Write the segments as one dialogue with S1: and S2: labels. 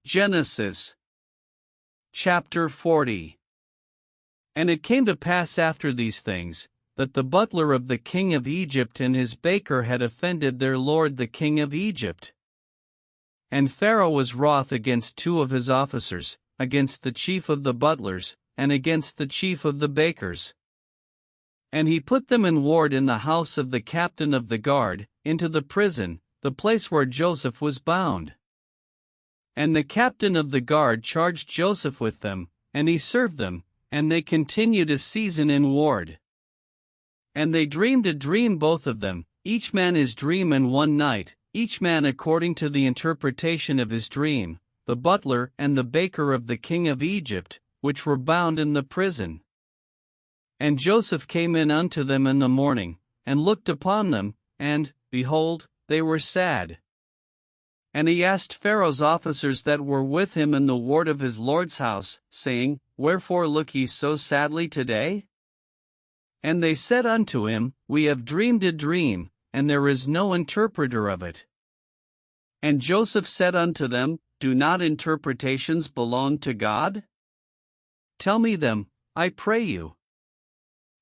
S1: Genesis chapter 40. And it came to pass after these things, that the butler of the king of Egypt and his baker had offended their lord the king of Egypt. And Pharaoh was wroth against two of his officers, against the chief of the butlers, and against the chief of the bakers. And he put them in ward in the house of the captain of the guard, into the prison, the place where Joseph was bound. And the captain of the guard charged Joseph with them, and he served them, and they continued a season in ward. And they dreamed a dream both of them, each man his dream in one night, each man according to the interpretation of his dream, the butler and the baker of the king of Egypt, which were bound in the prison. And Joseph came in unto them in the morning, and looked upon them, and, behold, they were sad. And he asked Pharaoh's officers that were with him in the ward of his lord's house, saying, Wherefore look ye so sadly today? And they said unto him, We have dreamed a dream, and there is no interpreter of it. And Joseph said unto them, Do not interpretations belong to God? Tell me them, I pray you.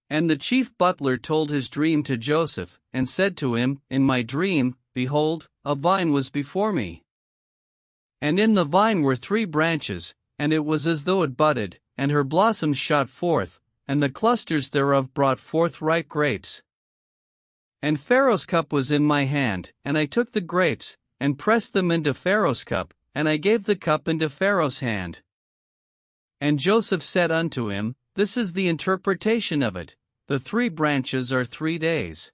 S1: And the chief butler told his dream to Joseph, and said to him, In my dream, behold, a vine was before me. And in the vine were 3 branches, and it was as though it budded, and her blossoms shot forth, and the clusters thereof brought forth ripe grapes. And Pharaoh's cup was in my hand, and I took the grapes, and pressed them into Pharaoh's cup, and I gave the cup into Pharaoh's hand. And Joseph said unto him, This is the interpretation of it, the 3 branches are 3 days.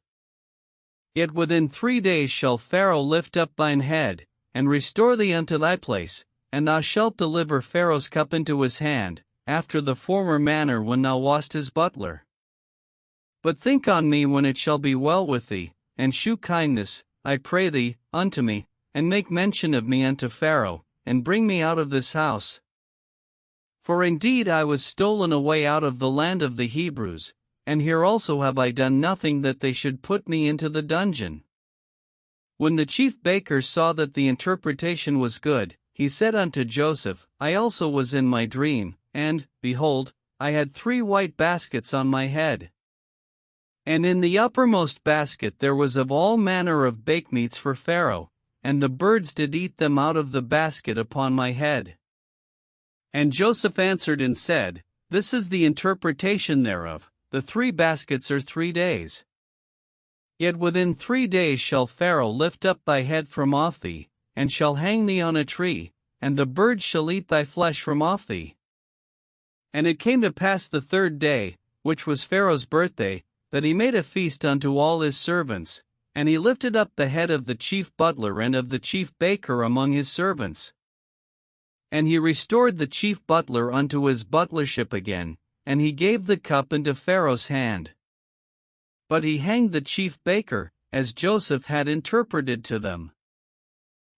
S1: Yet within 3 days shall Pharaoh lift up thine head, and restore thee unto thy place, and thou shalt deliver Pharaoh's cup into his hand, after the former manner when thou wast his butler. But think on me when it shall be well with thee, and shew kindness, I pray thee, unto me, and make mention of me unto Pharaoh, and bring me out of this house. For indeed I was stolen away out of the land of the Hebrews, and here also have I done nothing that they should put me into the dungeon. When the chief baker saw that the interpretation was good, he said unto Joseph, I also was in my dream, and, behold, I had 3 white baskets on my head. And in the uppermost basket there was of all manner of bakemeats for Pharaoh, and the birds did eat them out of the basket upon my head. And Joseph answered and said, This is the interpretation thereof, the 3 baskets are 3 days. Yet within 3 days shall Pharaoh lift up thy head from off thee, and shall hang thee on a tree, and the birds shall eat thy flesh from off thee. And it came to pass the 3rd day, which was Pharaoh's birthday, that he made a feast unto all his servants, and he lifted up the head of the chief butler and of the chief baker among his servants. And he restored the chief butler unto his butlership again, and he gave the cup into Pharaoh's hand. But he hanged the chief baker, as Joseph had interpreted to them.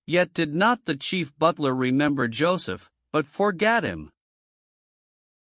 S1: Yet did not the chief butler remember Joseph, but forgat him.